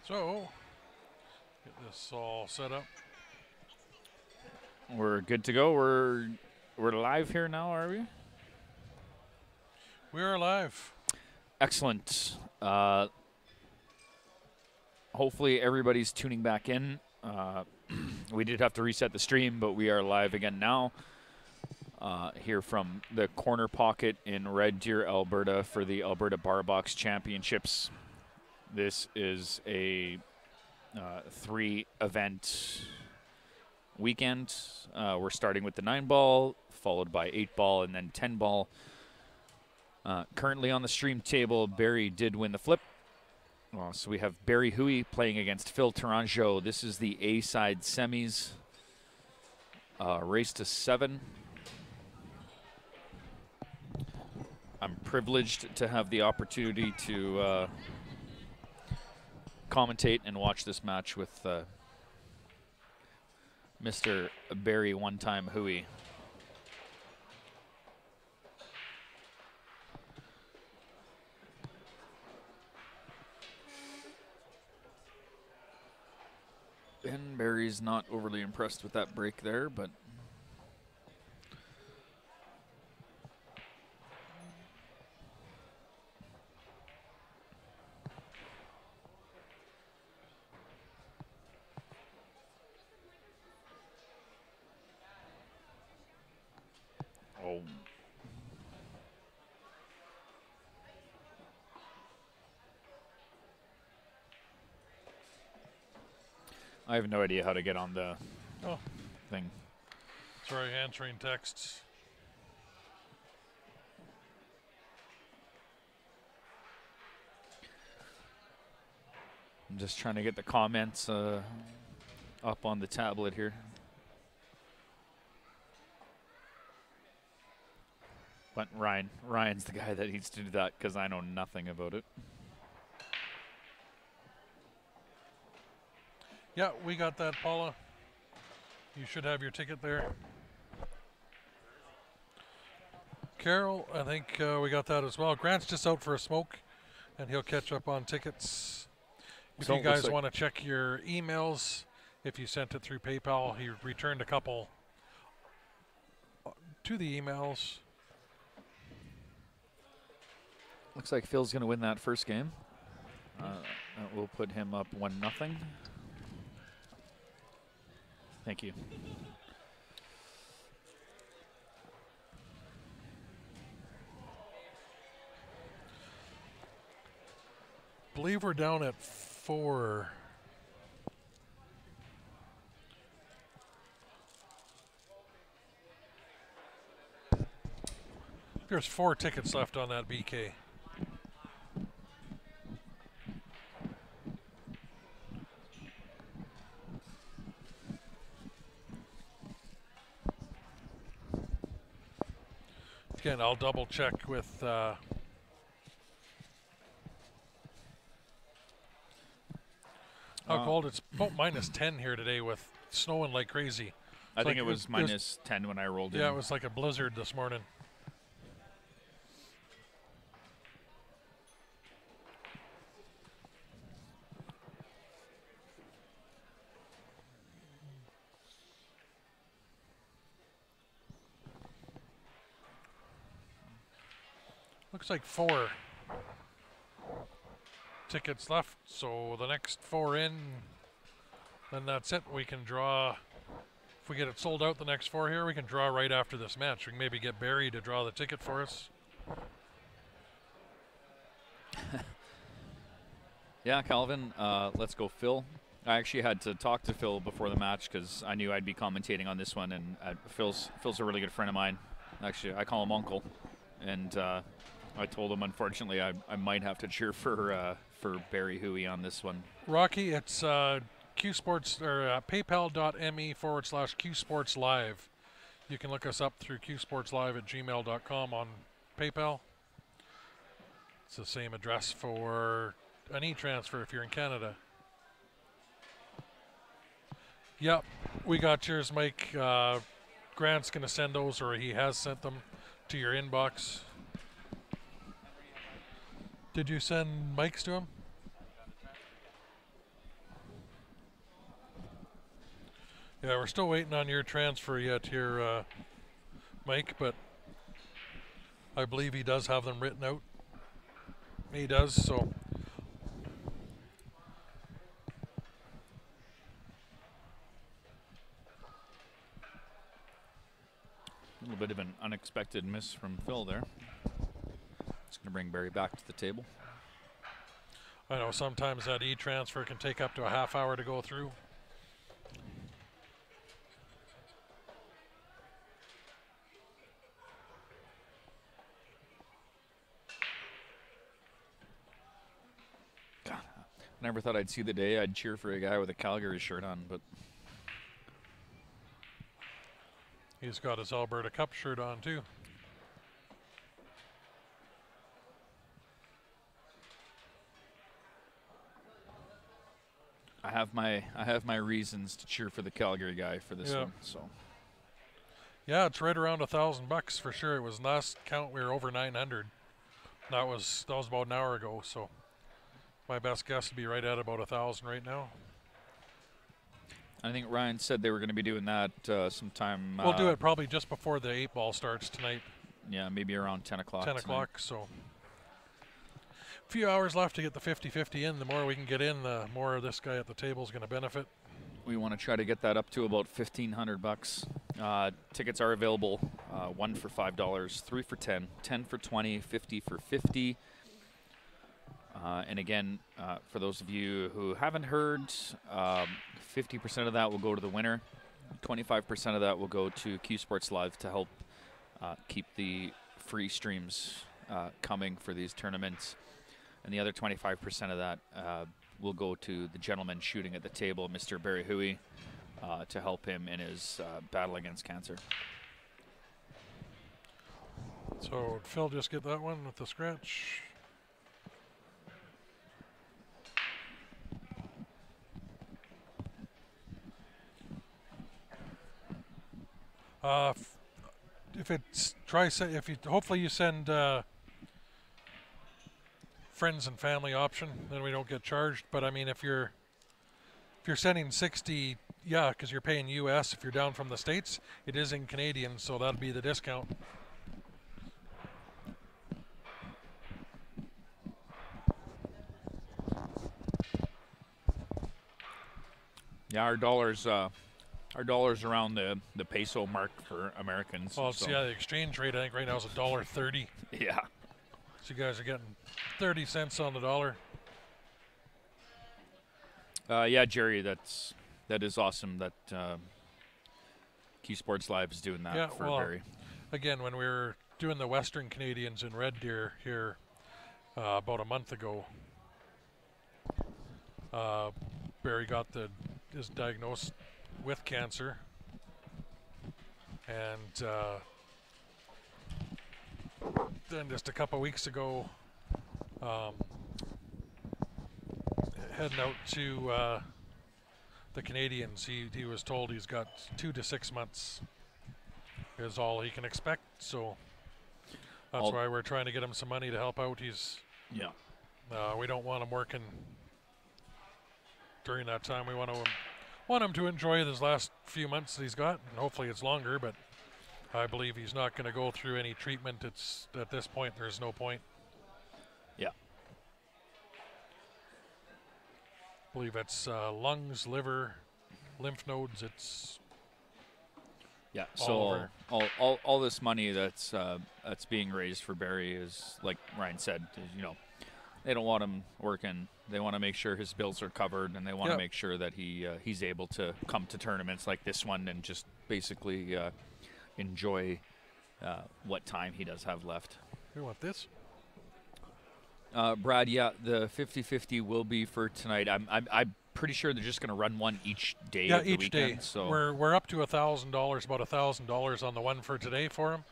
So, get this all set up. We're good to go. We're live here now, are we? We are live. Excellent. Hopefully everybody's tuning back in. We did have to reset the stream, but we are live again now. Here from the corner pocket in Red Deer, Alberta for the Alberta Bar Box Championships. This is a 3-event weekend. We're starting with the 9-ball, followed by 8-ball, and then 10-ball. Currently on the stream table, Barry did win the flip. So we have Barry Huey playing against Phil Taranjo. This is the A-side semis. Race to 7. I'm privileged to have the opportunity to commentate and watch this match with Mr. Barry One-Time Huey. And Barry's not overly impressed with that break there, but oh. I have no idea how to get on the thing. Sorry, answering texts. I'm just trying to get the comments up on the tablet here. But Ryan's the guy that needs to do that because I know nothing about it. Yeah, we got that, Paula. You should have your ticket there. Carol, I think we got that as well. Grant's just out for a smoke, and he'll catch up on tickets. If you guys want to check your emails, if you sent it through PayPal, he returned a couple to the emails. Looks like Phil's going to win that first game. That will put him up 1-0. Thank you. Believe we're down at 4. There's 4 tickets left on that BK. Again, I'll double check with how cold. It's about -10 here today with snowing like crazy. I think it was -10 when I rolled in. Yeah, it was like a blizzard this morning. Looks like 4 tickets left, so the next 4 in, then that's it. We can draw, if we get it sold out the next 4 here, we can draw right after this match. We can maybe get Barry to draw the ticket for us. Yeah, Calvin, let's go Phil. I actually had to talk to Phil before the match because I knew I'd be commentating on this one, and Phil's a really good friend of mine. Actually, I call him Uncle, and I told him, unfortunately, I might have to cheer for Barry Huey on this one. Rocky, it's QSports or paypal.me/QSportsLive. You can look us up through qsportslive@gmail.com on PayPal. It's the same address for an e-transfer if you're in Canada. Yep, we got yours, Mike. Grant's going to send those, or he has sent them to your inbox. Did you send Mike's to him? Yeah, we're still waiting on your transfer yet here, Mike, but I believe he does have them written out. He does, so. A little bit of an unexpected miss from Phil there. It's going to bring Barry back to the table. I know sometimes that e-transfer can take up to a half hour to go through. God, never thought I'd see the day I'd cheer for a guy with a Calgary shirt on, but he's got his Alberta Cup shirt on too. I have my reasons to cheer for the Calgary guy for this one. So yeah, it's right around $1,000 for sure. It was last count we were over 900. That was about an hour ago. So my best guess would be right at about 1,000 right now. I think Ryan said they were going to be doing that sometime. We'll do it probably just before the 8-ball starts tonight. Yeah, maybe around 10 o'clock. 10 o'clock. So a few hours left to get the 50-50 in. The more we can get in, the more this guy at the table is going to benefit. We want to try to get that up to about $1,500. Tickets are available. 1 for $5, 3 for 10, 10 for 20, 50 for 50. And again, for those of you who haven't heard, 50% of that will go to the winner. 25% of that will go to Q Sports Live to help keep the free streams coming for these tournaments. And the other 25% of that will go to the gentleman shooting at the table, Mr. Barry Huey, to help him in his battle against cancer. So Phil just get that one with the scratch. If it's hopefully you send friends and family option, then we don't get charged. But I mean, if you're sending 60, yeah, because you're paying US. If you're down from the States, it is in Canadian, so that'll be the discount. Yeah, our dollars around the peso mark for Americans. Well, so. Yeah, the exchange rate I think right now is $1.30. Yeah. So you guys are getting 30 cents on the dollar. Yeah, Jerry, that is awesome that Q Sports Live is doing that for Barry. Again, when we were doing the Western Canadians in Red Deer here about a month ago, Barry is diagnosed with cancer, and then just a couple weeks ago, heading out to the Canadians, he was told he's got 2 to 6 months is all he can expect. So that's why we're trying to get him some money to help out. We don't want him working during that time. We want him to enjoy his last few months that he's got, and hopefully it's longer, but I believe he's not going to go through any treatment. It's at this point there's no point. Yeah. I believe it's lungs, liver, lymph nodes. It's so all this money that's being raised for Barry is, like Ryan said, they don't want him working. They want to make sure his bills are covered, and they want to make sure that he's able to come to tournaments like this one and just basically enjoy what time he does have left. You want this? Brad, yeah, the 50-50 will be for tonight. I'm pretty sure they're just going to run one each day. Yeah, of the each weekend, day. So we're up to $1,000, about $1,000 on the one for today for him.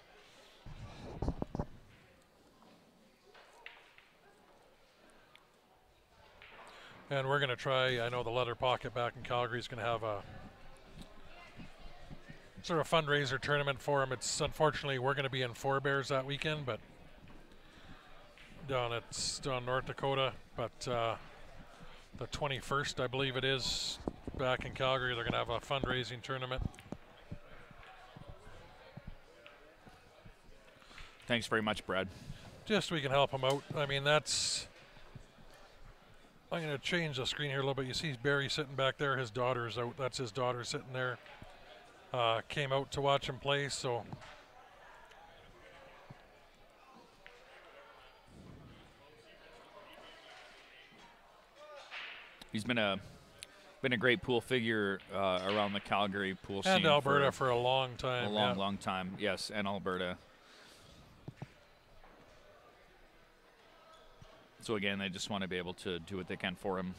And we're going to try, I know the Leather Pocket back in Calgary is going to have a sort of fundraiser tournament for him. It's unfortunately, we're going to be in Forebears that weekend, but down North Dakota. But the 21st, I believe it is, back in Calgary. They're going to have a fundraising tournament. Thanks very much, Brad. Just we can help them out. I mean, that's... I'm going to change the screen here a little bit. You see Barry sitting back there. His daughter's out. That's his daughter sitting there. Came out to watch him play, so... He's been a great pool figure around the Calgary pool scene. And Alberta for a long time. A long time, yes, and Alberta. So again, they just want to be able to do what they can for him.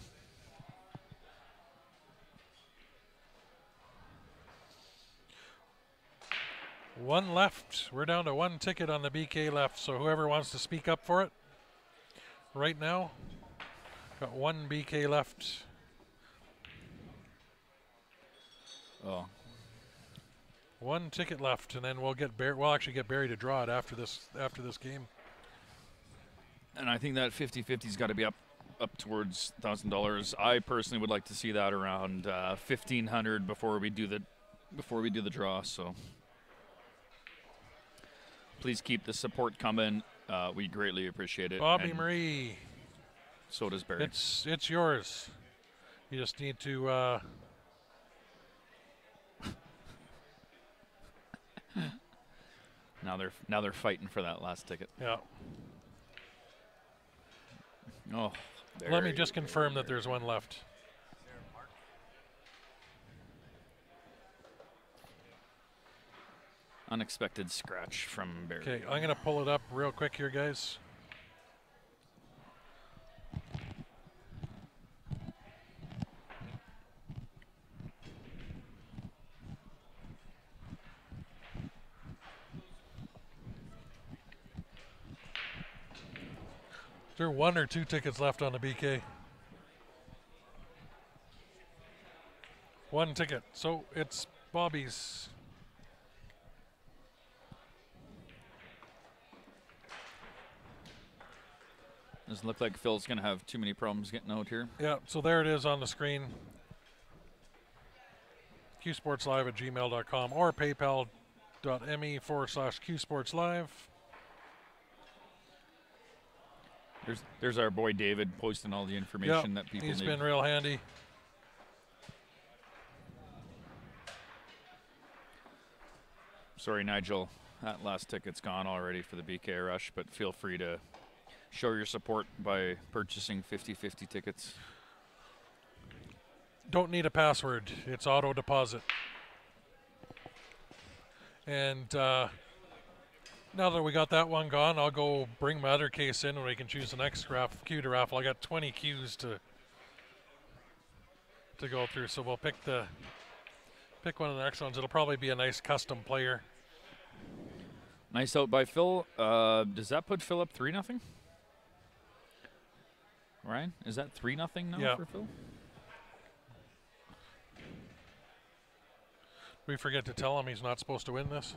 One left. We're down to one ticket on the BK left, so whoever wants to speak up for it right now. Got one BK left. Oh. One ticket left, and then we'll get we'll actually get Barry to draw it after this game. And I think that 50-50's got to be up towards $1,000. I personally would like to see that around $1,500 before we do the draw. So please keep the support coming. We greatly appreciate it. Bobby Marie. So does Barry. It's yours. You just need to. Now they're fighting for that last ticket. Yeah. Oh. Let me just confirm that there's one left. Unexpected scratch from Barry. Okay, I'm gonna pull it up real quick here, guys. Is there one or two tickets left on the BK? One ticket. So it's Bobby's. Doesn't look like Phil's going to have too many problems getting out here. Yeah, so there it is on the screen. qsportslive@gmail.com or paypal.me/qsportslive. There's our boy David posting all the information that people need. He's been real handy. Sorry, Nigel. That last ticket's gone already for the BK Rush, but feel free to show your support by purchasing 50-50 tickets. Don't need a password. It's auto deposit. And now that we got that one gone, I'll go bring my other case in and we can choose the next queue to raffle. I got 20 queues to go through, so we'll pick one of the next ones. It'll probably be a nice custom player. Nice out by Phil. Does that put Phil up 3-0? Ryan, is that 3-0 now for Phil? We forget to tell him he's not supposed to win this.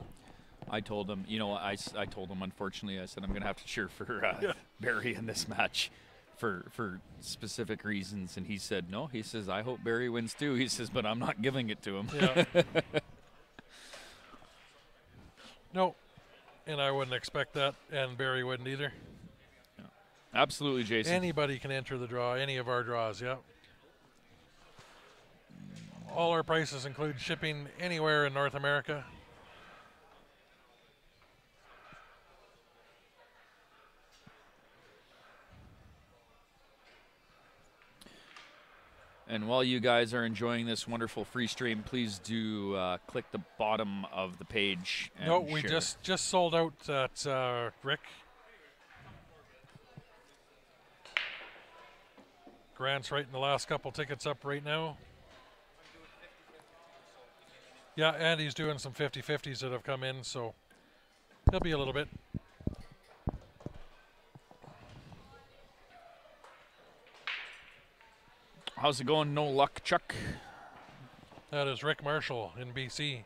I told him, I told him, unfortunately, I said I'm going to have to cheer for Barry in this match for specific reasons. And he said, no, he says, I hope Barry wins too. He says, but I'm not giving it to him. Yeah. No, and I wouldn't expect that, and Barry wouldn't either. Yeah. Absolutely, Jason. Anybody can enter the draw, any of our draws, yeah. All our prices include shipping anywhere in North America. And while you guys are enjoying this wonderful free stream, please do click the bottom of the page and No, we share. just sold out at Rick. Grant's writing the last couple tickets up right now. Yeah, and he's doing some 50-50s that have come in, so he'll be a little bit. How's it going? No luck, Chuck? That is Rick Marshall in BC.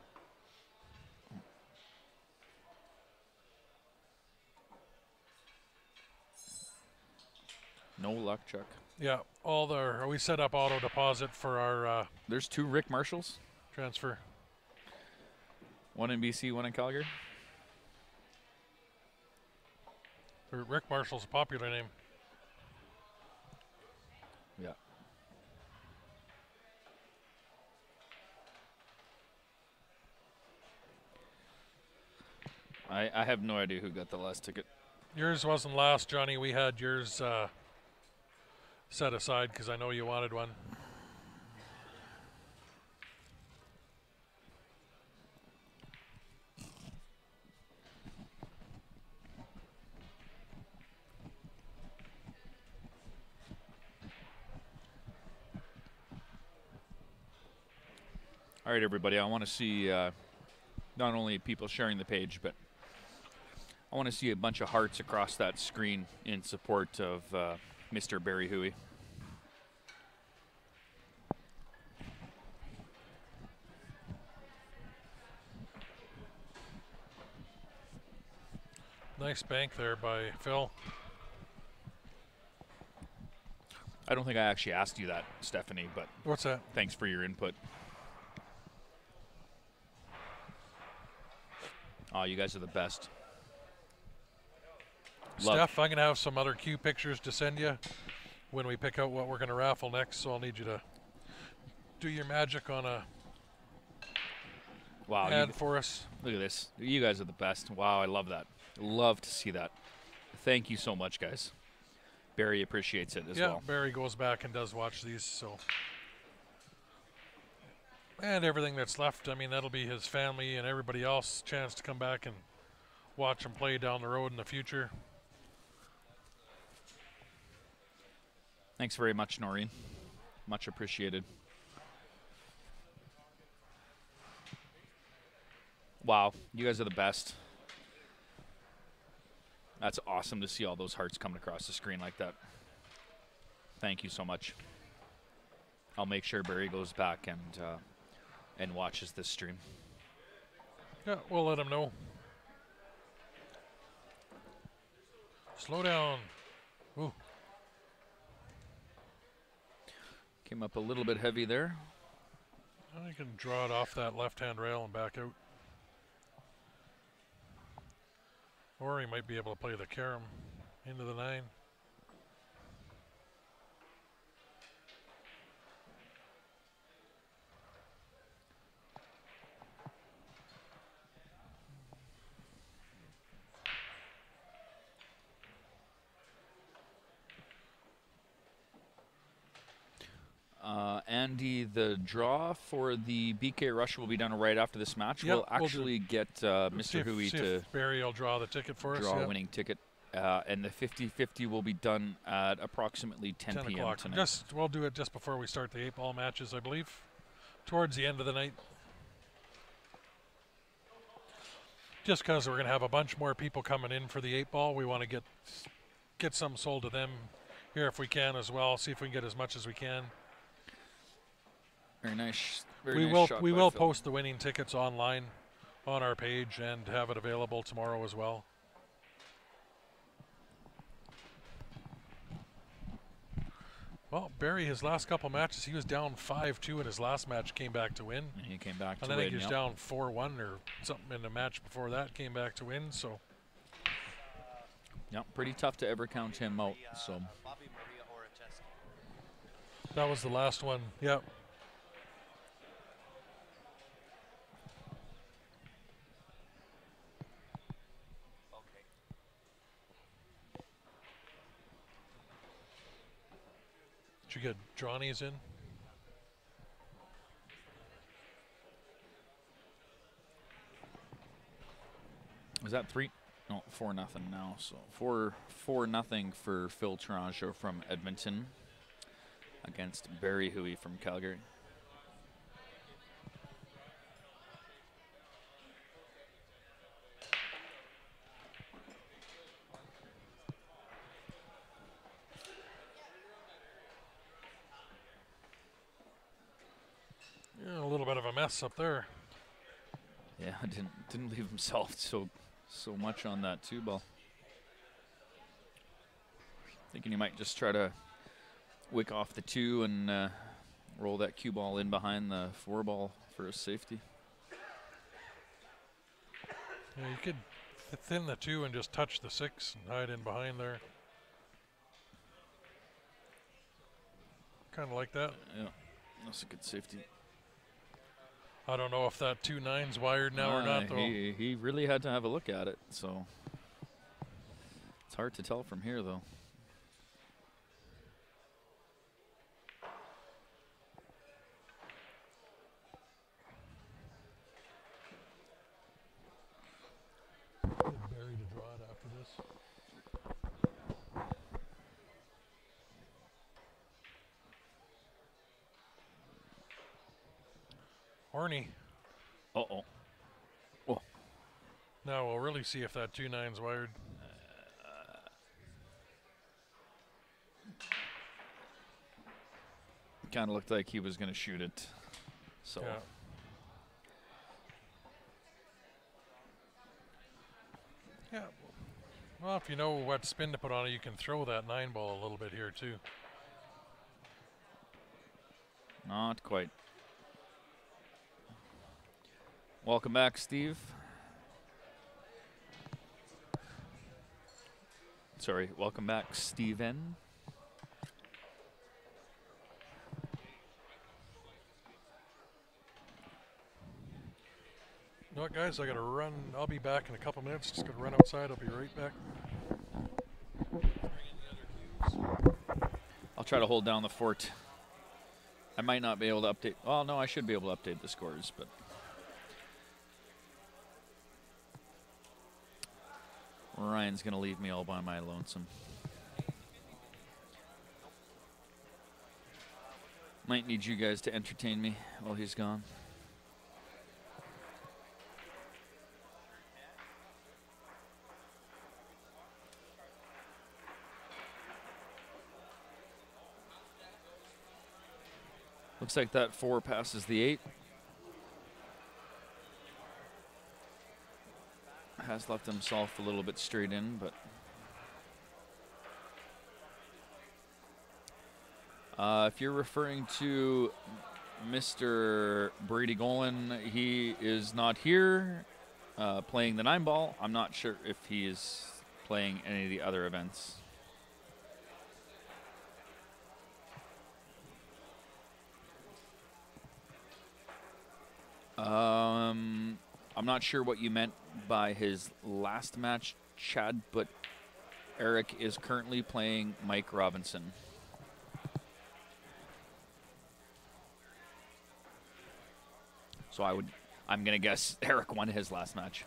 No luck, Chuck. Yeah, we set up auto deposit for our There's 2 Rick Marshalls. transfer. 1 in BC, 1 in Calgary. Rick Marshall's a popular name. Yeah. I have no idea who got the last ticket. Yours wasn't last, Johnny. We had yours set aside because I know you wanted one. All right, everybody. I want to see not only people sharing the page, but I want to see a bunch of hearts across that screen in support of Mr. Barry Huey. Nice bank there by Phil. I don't think I actually asked you that, Stephanie, but What's that? thanks for your input. Oh, you guys are the best. Steph, I'm going to have some other Q pictures to send you when we pick out what we're going to raffle next, so I'll need you to do your magic on a ad for us. Look at this. You guys are the best. Wow, I love that. Love to see that. Thank you so much, guys. Barry appreciates it as well. Yeah, Barry goes back and does watch these, so. And everything that's left, I mean, that'll be his family and everybody else chance to come back and watch him play down the road in the future. Thanks very much, Noreen. Much appreciated. Wow, you guys are the best. That's awesome to see all those hearts coming across the screen like that. Thank you so much. I'll make sure Barry goes back and watches this stream. Yeah, we'll let him know. Slow down. Ooh. Came up a little bit heavy there. I can draw it off that left-hand rail and back out. Or he might be able to play the carom into the 9. Andy, the draw for the BK Rush will be done right after this match. Yep, we'll actually get Mr. Huey to Barry will draw the ticket for us. Draw a winning ticket. And the 50-50 will be done at approximately 10 p.m. tonight. We'll do it just before we start the 8-ball matches, I believe. Towards the end of the night. Just because we're going to have a bunch more people coming in for the 8-ball. We want to get some sold to them here if we can as well. See if we can get as much as we can. Very nice. We will post the winning tickets online on our page and have it available tomorrow as well. Well, Barry, his last couple matches, he was down 5-2 in his last match, came back to win. And he came back to win. And I think he was down 4-1 or something in the match before that, came back to win. So, yeah, pretty tough to ever count him out. So that was the last one. Yep. Did you get Johnny's in? Was that 3? No, 4-0 now. So 4-0 for Phil Toronjo from Edmonton against Barry Huey from Calgary. Yeah, a little bit of a mess up there. Yeah, didn't leave himself so much on that 2 ball. Thinking he might just try to wick off the 2 and roll that cue ball in behind the 4 ball for a safety. Yeah, you could thin the 2 and just touch the 6 and hide in behind there. Kind of like that. Yeah, that's a good safety. I don't know if that 2-9's wired now or not, though. He really had to have a look at it, so it's hard to tell from here, though. Barry to draw it after this. Horny. Uh-oh. Oh. Now we'll really see if that 2-9's wired. Kind of looked like he was going to shoot it. So. Yeah. Yeah. Well, if you know what spin to put on it, you can throw that 9 ball a little bit here too. Not quite. Welcome back, Steve. Sorry, welcome back, Steven. You know what, guys? I got to run. I'll be back in a couple minutes. Just got to run outside. I'll be right back. I'll try to hold down the fort. I might not be able to update. Well, no, I should be able to update the scores, but Ryan's going to leave me all by my lonesome. Might need you guys to entertain me while he's gone. Looks like that 4 passes the 8. Has left himself a little bit straight in, but if you're referring to Mr. Brady Golan, he is not here playing the 9 ball. I'm not sure if he is playing any of the other events. I'm not sure what you meant by his last match, Chad, but Eric is currently playing Mike Robinson. So I'm going to guess Eric won his last match.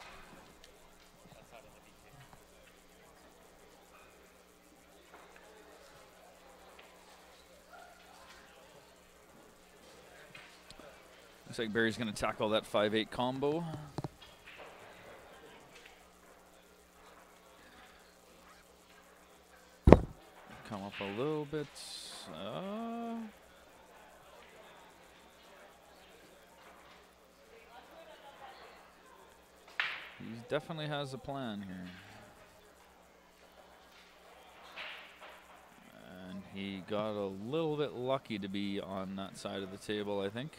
Looks like Barry's going to tackle that 5-8 combo. Come up a little bit. He definitely has a plan here. And he got a little bit lucky to be on that side of the table, I think.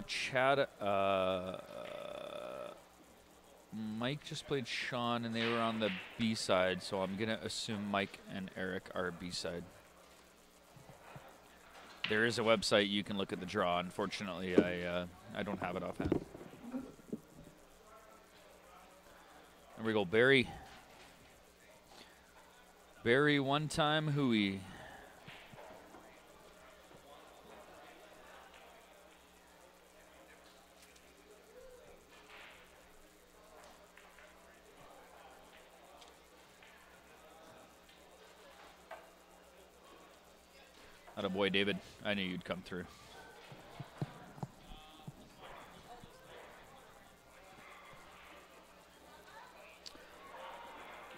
Chad, Mike just played Sean, and they were on the B side, so I'm going to assume Mike and Eric are B side. There is a website you can look at the draw. Unfortunately, I don't have it offhand. There we go, Barry. Barry one-time hooey. Attaboy, David. I knew you'd come through.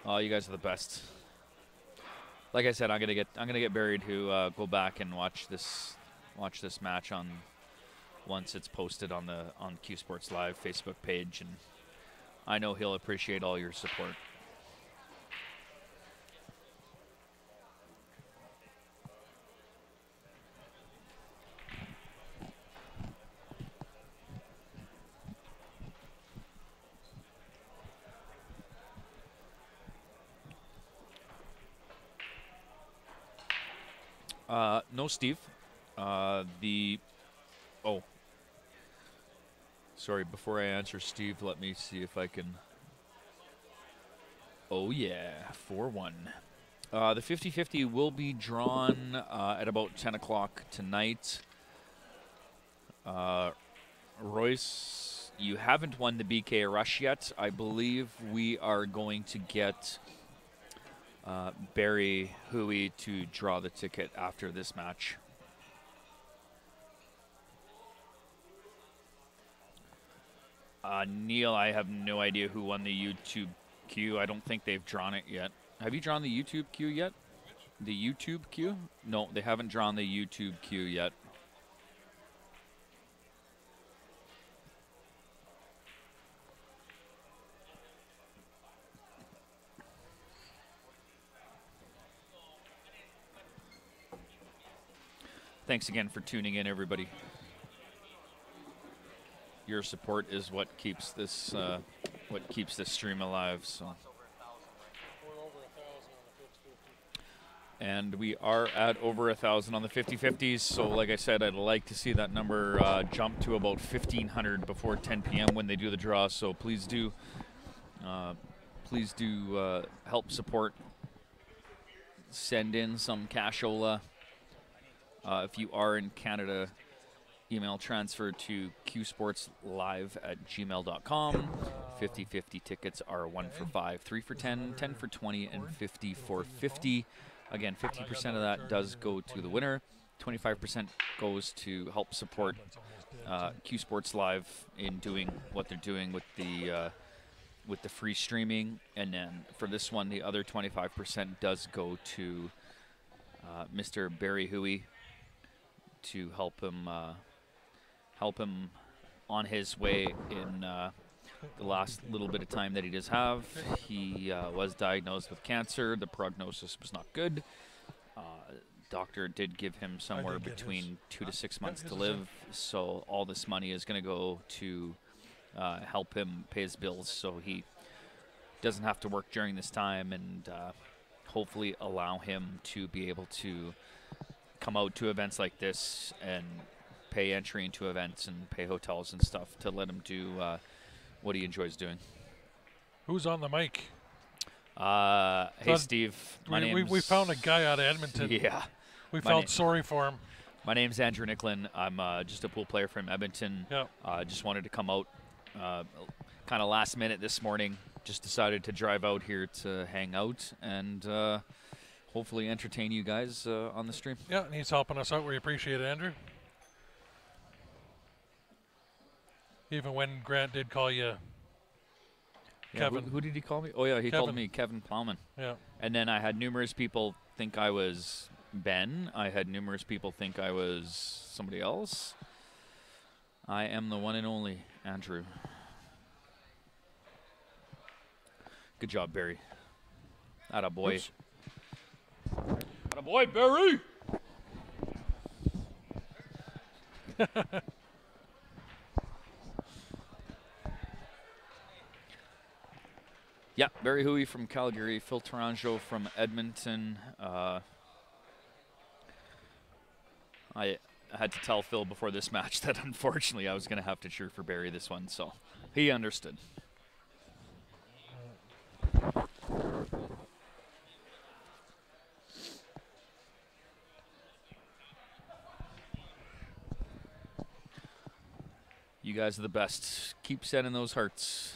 Oh, you guys are the best. Like I said, I'm gonna get Barry to go back and watch this match on once it's posted on the Q Sports Live Facebook page, and I know he'll appreciate all your support. No, Steve. Sorry, before I answer Steve, let me see if I can. Oh, yeah, 4-1. The 50-50 will be drawn at about 10 o'clock tonight. Royce, you haven't won the BK Rush yet. I believe we are going to get Barry Huey to draw the ticket after this match. Neil, I have no idea who won the YouTube queue. I don't think they've drawn it yet. Have you drawn the YouTube queue yet? The YouTube queue? No, they haven't drawn the YouTube queue yet. Thanks again for tuning in, everybody. Your support is what keeps this stream alive. So. And we are at over 1,000 on the 50-50s. So, like I said, I'd like to see that number jump to about 1,500 before 10 p.m. when they do the draw. So please do help support. Send in some cashola. If you are in Canada, email transfer to qsportslive@gmail.com. 50-50 tickets are 1 for 5, 3 for 10, 10 for 20, and 50 for 50. Again, 50% of that does go to the winner. 25% goes to help support Q Sports Live in doing what they're doing with the free streaming. And then for this one, the other 25% does go to Mr. Barry Huey to help him on his way in the last little bit of time that he does have. He was diagnosed with cancer. The prognosis was not good. Doctor did give him somewhere between 2 to 6 months to live. So all this money is going to go to help him pay his bills so he doesn't have to work during this time, and hopefully allow him to be able to come out to events like this and pay entry into events and pay hotels and stuff to let him do what he enjoys doing. Who's on the mic? Hey, Steve. We found a guy out of Edmonton. Yeah. We felt sorry for him. My name's Andrew Nicklin. I'm just a pool player from Edmonton. Yeah. Just wanted to come out kind of last minute this morning. Just decided to drive out here to hang out and hopefully entertain you guys on the stream. Yeah, and he's helping us out. We appreciate it, Andrew. Even when Grant did call you Kevin. Who did he call me? Oh, yeah, he called me Kevin Plowman. Yeah. And then I had numerous people think I was Ben. I had numerous people think I was somebody else. I am the one and only Andrew. Good job, Barry. Atta boy. Atta boy, Barry! Yeah, Barry Huey from Calgary, Phil Taranjo from Edmonton. I had to tell Phil before this match that unfortunately I was going to have to cheer for Barry this one, so he understood. You guys are the best. Keep sending those hearts.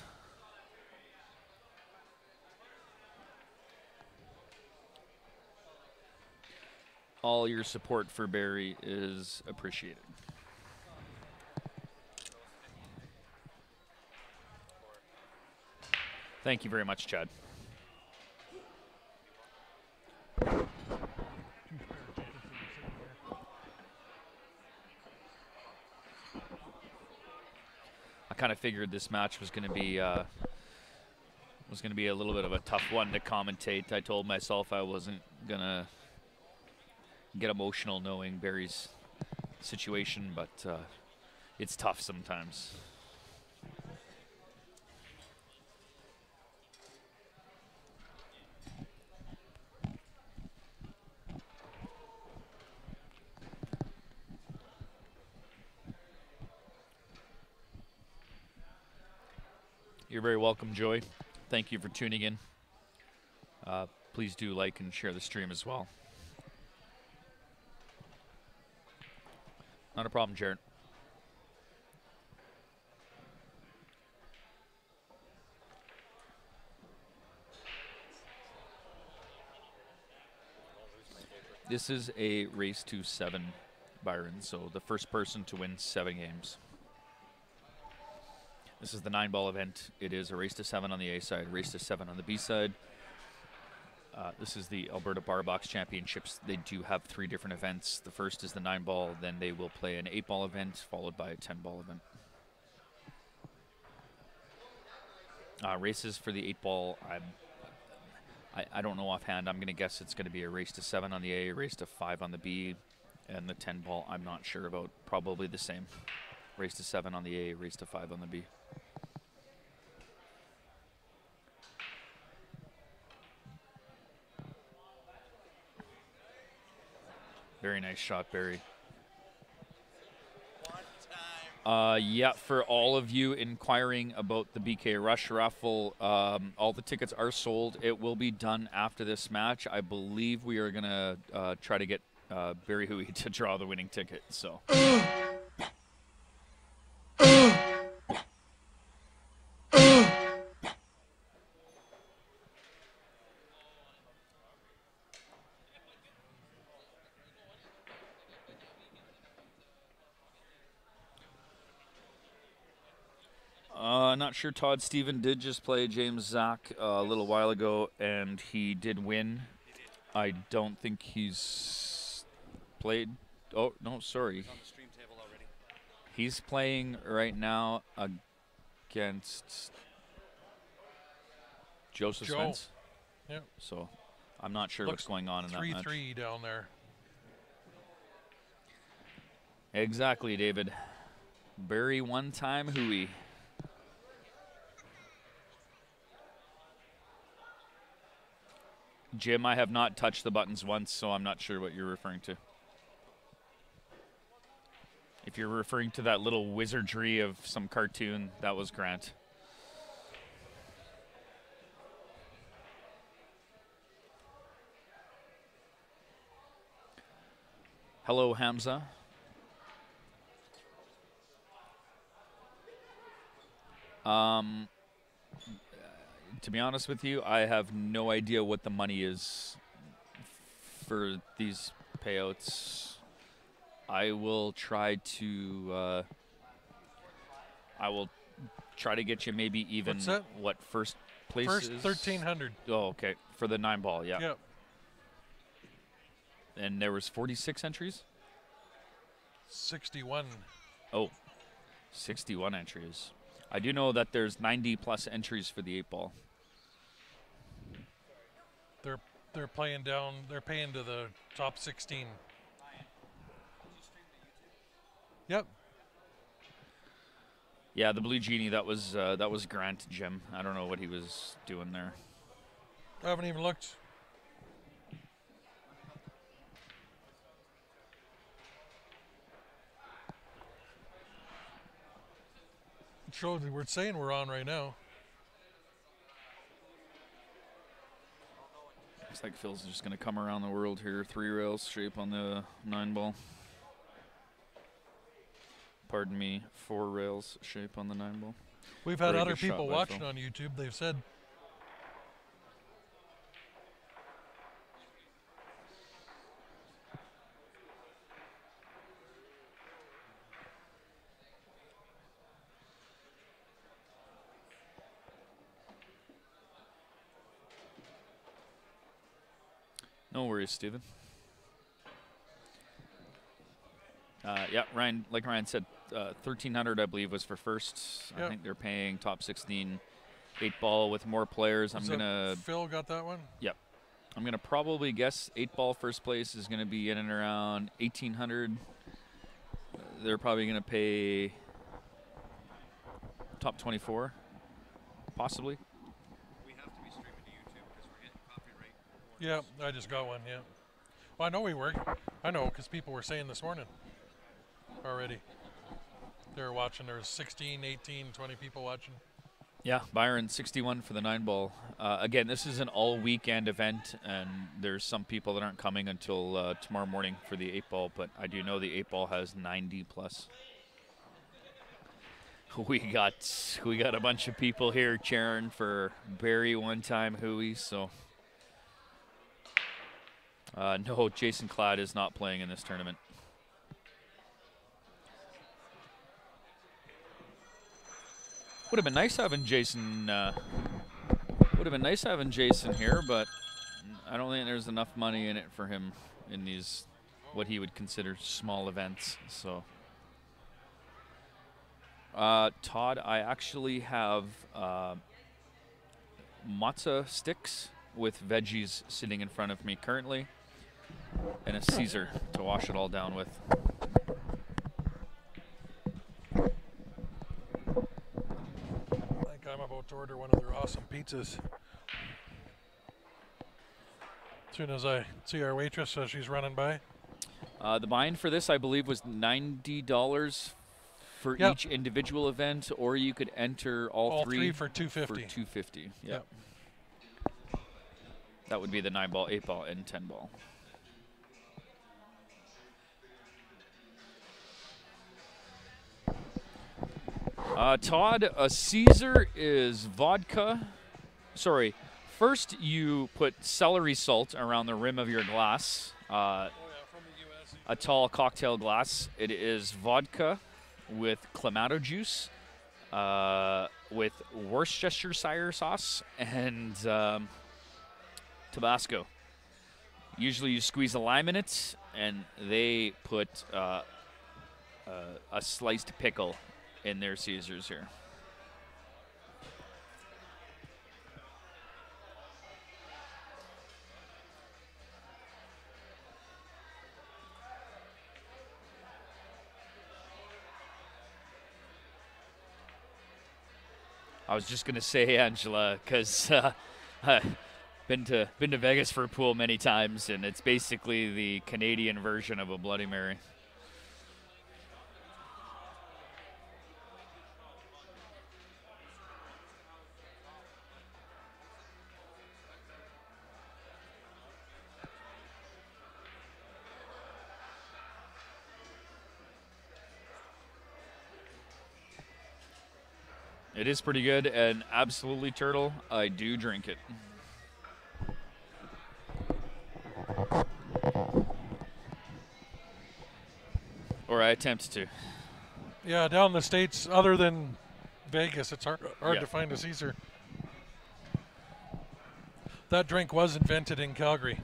All your support for Barry is appreciated. Thank you very much, Chad. kind of figured this match was going to be a little bit of a tough one to commentate. I told myself I wasn't going to get emotional knowing Barry's situation, but it's tough sometimes. You're very welcome, Joy. Thank you for tuning in. Please do like and share the stream as well. Not a problem, Jared. This is a race to 7, Byron, so the first person to win 7 games. This is the 9-ball event. It is a race to 7 on the A side, race to 7 on the B side. This is the Alberta Bar Box Championships. They do have 3 different events. The first is the 9-ball, then they will play an 8-ball event, followed by a 10-ball event. Races for the 8-ball, I don't know offhand. I'm going to guess it's going to be a race to 7 on the A, a race to 5 on the B, and the 10-ball I'm not sure about. Probably the same. Race to 7 on the A, race to 5 on the B. Very nice shot, Barry. Yeah, for all of you inquiring about the BK Rush raffle, all the tickets are sold. It will be done after this match. I believe we are going to try to get Barry Hui to draw the winning ticket. So. Not sure. Todd Steven did just play James Zach a little while ago, and he did win. I don't think he's played. Oh, no, sorry. He's on the stream table already. He's playing right now against Joseph Spence. Yep. So I'm not sure what's going on in that match. 3-3 down there. Exactly, David. Barry one-time Hui. Jim, I have not touched the buttons once, so I'm not sure what you're referring to. If you're referring to that little wizardry of some cartoon, that was Grant. Hello, Hamza. To be honest with you, I have no idea what the money is for these payouts. I will try to get you maybe even what first place first is? 1,300. Oh, okay. For the 9-ball, yeah. Yep. And there was 46 entries? 61. Oh, 61 entries. I do know that there's 90+ entries for the 8-ball. They're playing down. They're paying to the top 16. Yep. Yeah, the Blue Genie. That was Grant, Jim. I don't know what he was doing there. I haven't even looked. We're saying we're on right now. Looks like Phil's just going to come around the world here. 3 rails shape on the 9-ball. Pardon me, 4 rails shape on the 9-ball. We've had other people watching on YouTube. They've said. No worries, Steven. Yeah, Ryan, like Ryan said, $1,300, I believe, was for first. Yep. I think they're paying top 16 8-ball with more players. Phil got that one? Yep. I'm going to probably guess 8-ball first place is going to be in and around 1,800. They're probably going to pay top 24, possibly. We have to be streaming to YouTube because we're getting copyright. Yeah, I just got one, yeah. Well, I know we were. I know, because people were saying this morning already. They were watching. There was 16, 18, 20 people watching. Yeah, Byron, 61 for the 9-ball. Again, this is an all-weekend event, and there's some people that aren't coming until tomorrow morning for the 8-ball, but I do know the 8-ball has 90 plus. We got a bunch of people here cheering for Barry one-time Huey, so no, Jason Cladd is not playing in this tournament. Would have been nice having Jason. Would have been nice having Jason here, but I don't think there's enough money in it for him in these what he would consider small events. So, Todd, I actually have matzah sticks with veggies sitting in front of me currently, and a Caesar to wash it all down with. I'm about to order one of their awesome pizzas. As soon as I see our waitress as she's running by. The buy-in for this, I believe, was $90 for each individual event, or you could enter all three for $250. For $250. Yep. That would be the 9-ball, 8-ball, and 10-ball. Todd, a Caesar is vodka. Sorry, first you put celery salt around the rim of your glass. From the US. A tall cocktail glass. It is vodka with Clamato juice, with Worcestershire sauce, and Tabasco. Usually you squeeze a lime in it, and they put a sliced pickle in their Caesars here. I was just gonna say, Angela, because I've been to Vegas for a pool many times, and it's basically the Canadian version of a Bloody Mary. It is pretty good, and absolutely, Turtle, I do drink it. Or I attempt to. Yeah, down in the States, other than Vegas, it's hard to find a Caesar. That drink was invented in Calgary.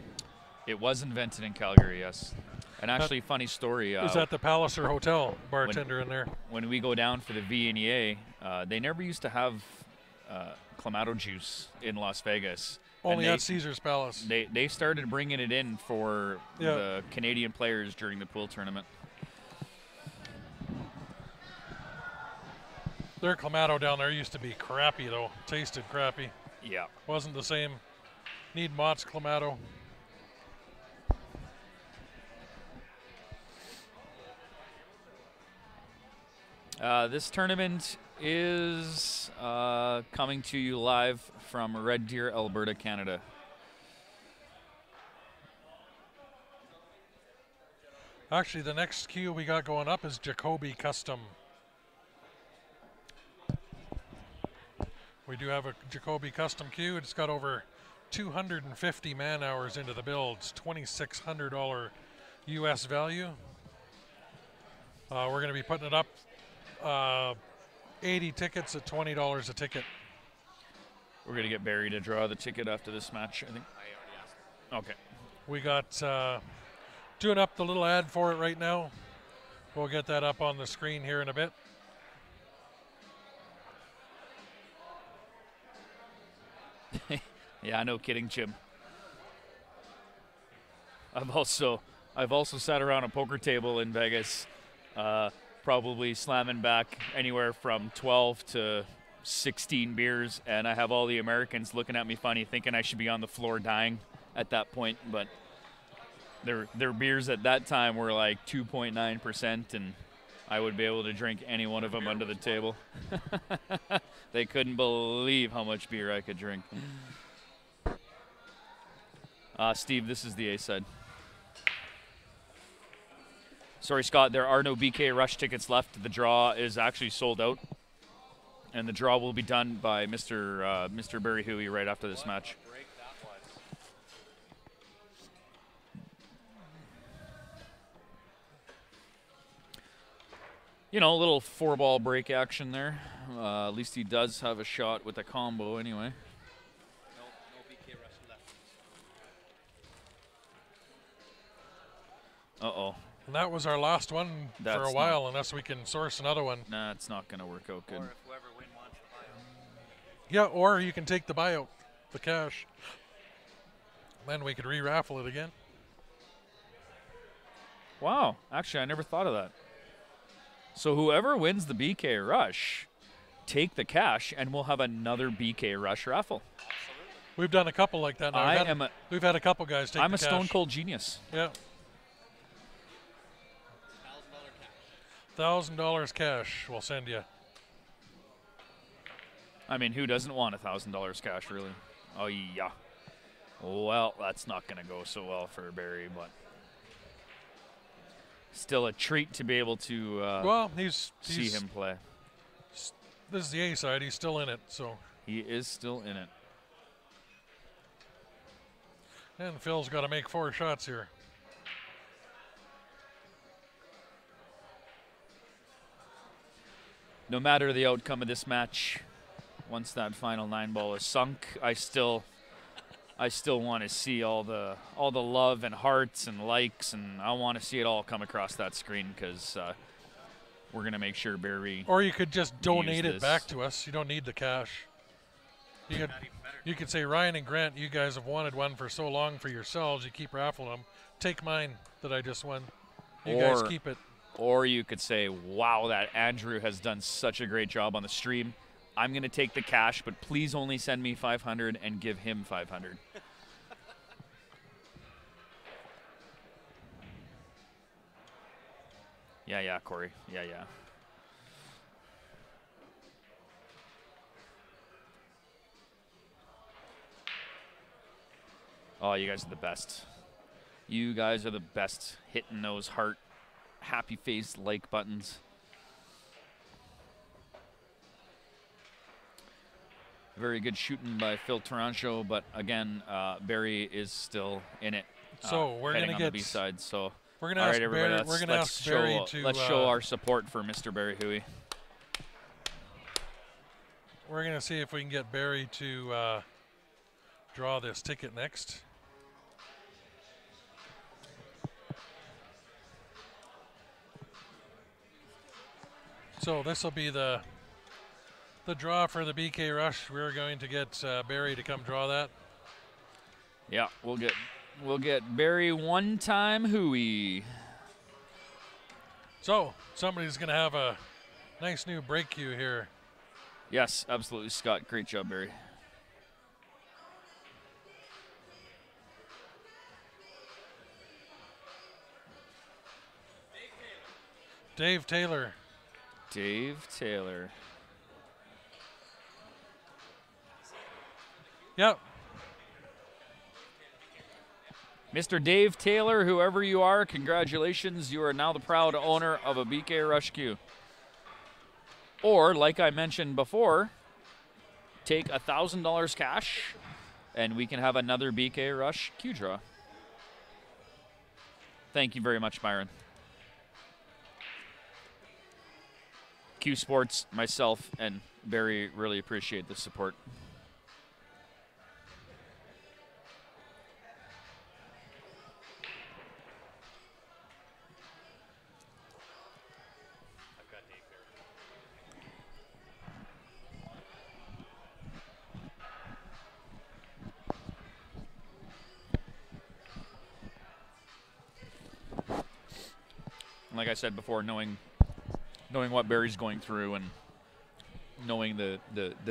It was invented in Calgary, yes. And actually, funny story. It was at the Palliser Hotel, bartender in there. When we go down for the VNEA, they never used to have Clamato juice in Las Vegas. Only at Caesar's Palace. They started bringing it in for the Canadian players during the pool tournament. Their Clamato down there used to be crappy, though. Tasted crappy. Yeah. Wasn't the same. Need Mott's Clamato. This tournament is coming to you live from Red Deer, Alberta, Canada. Actually, the next queue we got going up is Jacoby Custom. We do have a Jacoby Custom queue. It's got over 250 man hours into the builds, $2,600 US value. We're going to be putting it up 80 tickets at $20 a ticket. We're going to get Barry to draw the ticket after this match, I think. I already asked. Okay. We got doing up the little ad for it right now. We'll get that up on the screen here in a bit. Yeah, no kidding, Jim. I've also sat around a poker table in Vegas, probably slamming back anywhere from 12 to 16 beers, and I have all the Americans looking at me funny, thinking I should be on the floor dying at that point. But their beers at that time were like 2.9%, and I would be able to drink any one of them under the table. They couldn't believe how much beer I could drink. Steve, this is the A side. Sorry, Scott, there are no BK Rush tickets left. The draw is actually sold out, and the draw will be done by Mr. Barry Huey right after this match. You know, a little 4-ball break action there. At least he does have a shot with a combo anyway. No BK Rush left. Uh-oh. And that was our last one for That's a while, unless we can source another one. Nah, it's not going to work out good. Or if whoever wins wants the buyout. Yeah, or you can take the buyout, the cash. Then we could re-raffle it again. Wow, actually, I never thought of that. So whoever wins the BK Rush, take the cash, and we'll have another BK Rush raffle. We've done a couple like that now. We've had a couple guys take I'm the a cash. stone cold genius. Yeah. $1,000 cash. $1,000 cash we'll send you. I mean, who doesn't want $1,000 cash, really? Oh, yeah. Well, that's not going to go so well for Barry, but still a treat to be able to Well, he's see him play. This is the A side. He's still in it, so. He is still in it. And Phil's got to make 4 shots here. No matter the outcome of this match, once that final 9-ball is sunk, I still want to see all the love and hearts and likes, and I want to see it all come across that screen, because we're gonna make sure Barry. Or you could just donate it this. back to us. You don't need the cash. You could say, Ryan and Grant, you guys have wanted one for so long for yourselves. You keep raffling them. Take mine that I just won. You guys keep it. Or you could say, wow, that Andrew has done such a great job on the stream. I'm going to take the cash, but please only send me 500 and give him 500. Yeah, Corey. Yeah. Oh, you guys are the best. You guys are the best hitting those heart, happy face like buttons. Very good shooting by Phil Tarancho, but again, Barry is still in it. So we're going to get on the B side. So we're going to all ask right, everybody, Barry. We're going to ask Barry to. Let's show our support for Mr. Barry Huey. We're going to see if we can get Barry to draw this ticket next. So this will be the draw for the BK Rush. We're going to get Barry to come draw that. Yeah, we'll get Barry one-time Huey. So somebody's going to have a nice new break cue here. Yes, absolutely, Scott. Great job, Barry. Dave Taylor. Dave Taylor. Yep. Mr. Dave Taylor, whoever you are, congratulations. You are now the proud owner of a BK Rush Q. Or, like I mentioned before, take $1,000 cash, and we can have another BK Rush Q draw. Thank you very much, Myron. Q Sports, myself, and Barry really appreciate the support. like I said before, knowing what Barry's going through and knowing the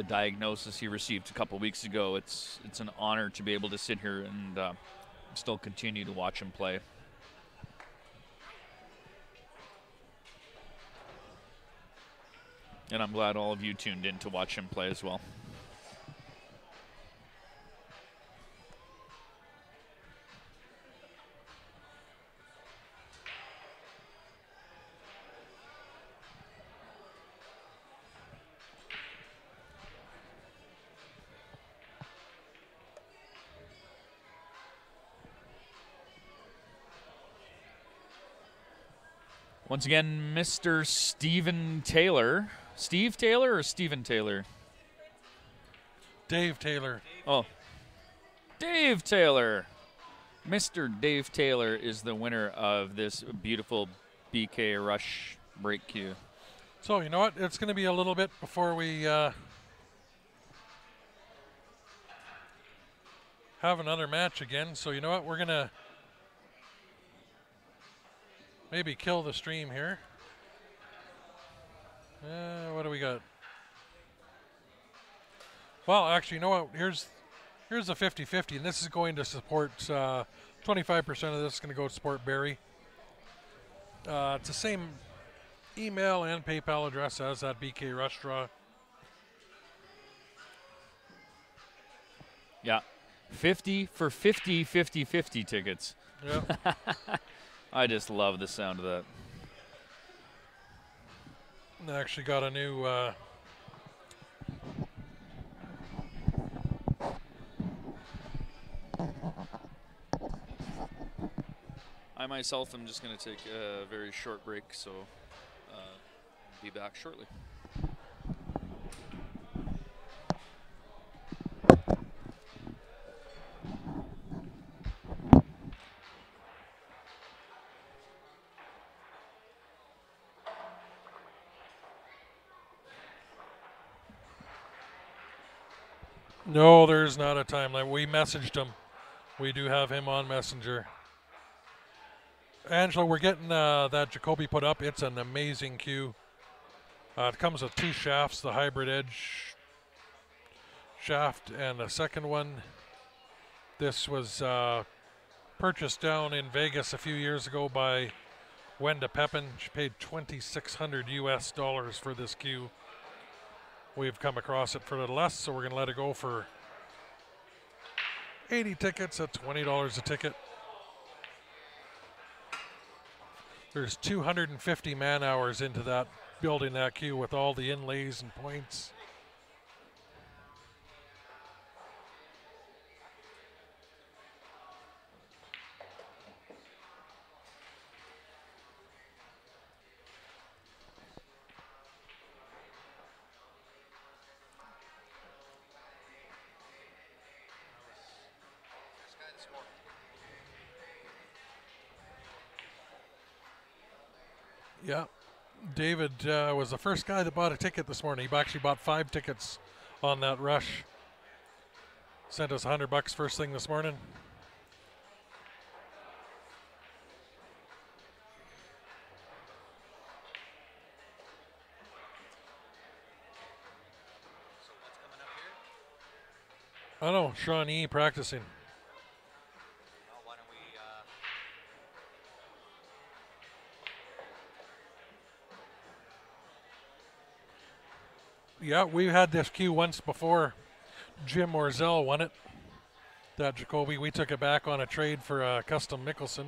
diagnosis he received a couple weeks ago, it's an honor to be able to sit here and still continue to watch him play. And I'm glad all of you tuned in to watch him play as well. Once again, Mr. Steven Taylor. Steve Taylor or Steven Taylor? Dave Taylor. Oh, Dave Taylor. Mr. Dave Taylor is the winner of this beautiful BK Rush break cue. So, you know what? It's going to be a little bit before we have another match again. So, you know what? We're going to maybe kill the stream here. What do we got? Well, actually, you know what? Here's a 50-50, and this is going to support 25% of this is going to go to support Barry. It's the same email and PayPal address as that BK Rush draw. Yeah, 50 for 50 tickets. Yep. I just love the sound of that. I actually got a new I myself am just going to take a very short break, so be back shortly. No, there's not a timeline. We messaged him. We do have him on Messenger. Angela, we're getting that Jacoby put up. It's an amazing cue. It comes with 2 shafts, the hybrid edge shaft and a second one. This was purchased down in Vegas a few years ago by Wenda Pepin. She paid $2,600 US for this cue. We've come across it for a little less, so we're going to let it go for 80 tickets at $20 a ticket. There's 250 man hours into that, building that cue with all the inlays and points. Yeah, David was the first guy that bought a ticket this morning. He actually bought 5 tickets on that rush. Sent us $100 first thing this morning. So what's coming up here? I don't know, Sean E. practicing. Well, why don't we Yeah, we had this cue once before. Jim Orzel won it. That Jacoby, we took it back on a trade for a custom Mickelson.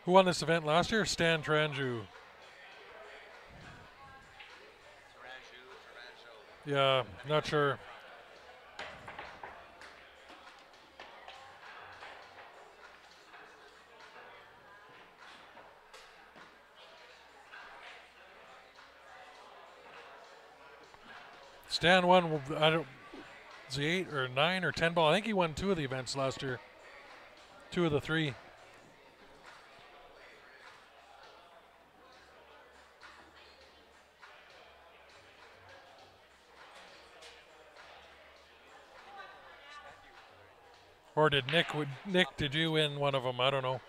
Who won this event last year? Stan Tranju. Taranjo? Yeah, not sure. Stan won, I don't, is he 8 or 9 or 10 ball? I think he won 2 of the events last year. 2 of the 3. Or did Nick, did you win one of them? I don't know.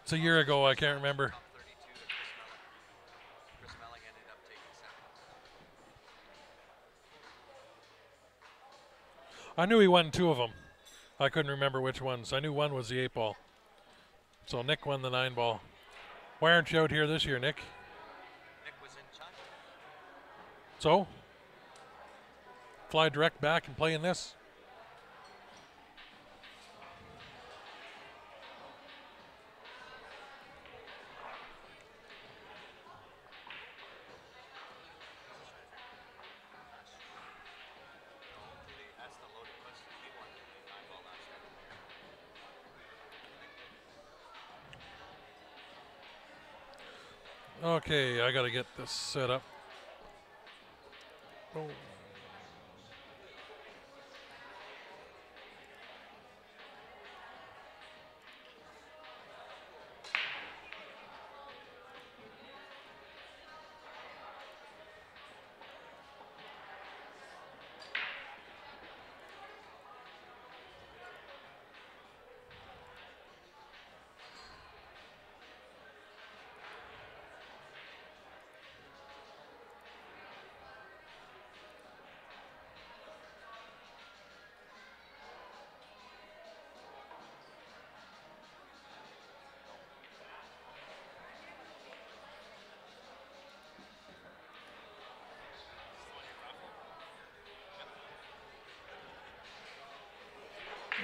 It's a year ago. I can't remember. Top 32 to Chris Melling ended up taking second. I knew he won 2 of them. I couldn't remember which ones. I knew one was the 8-ball. So Nick won the 9-ball. Why aren't you out here this year, Nick? Nick was in China. So? Fly direct back and play in this? That's the loaded question. He won the 9-ball last year. Okay, I gotta get this set up. Oh.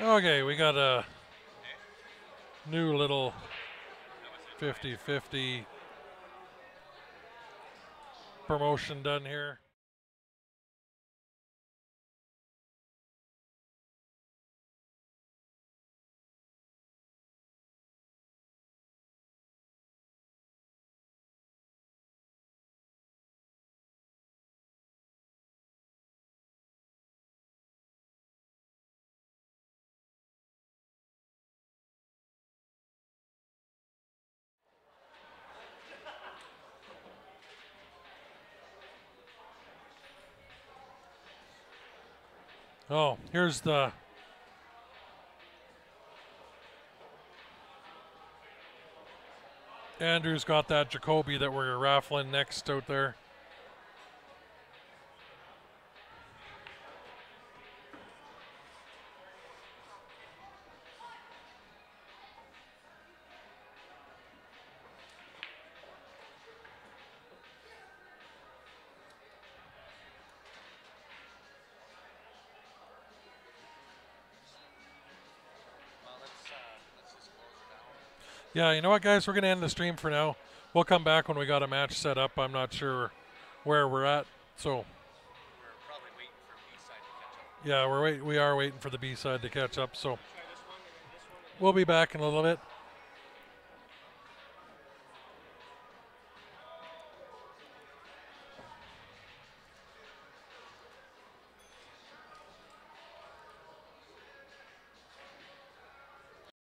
Okay, we got a new little 50-50 promotion done here. Oh, here's the Andrew's got that Jacoby that we're raffling next out there. Well, let's just close it down. Yeah, you know what, guys? We're going to end the stream for now. We'll come back when we got a match set up. I'm not sure where we're at. So, We're probably waiting for B-side to catch up. yeah, we are waiting for the B-side to catch up. So, we'll be back in a little bit.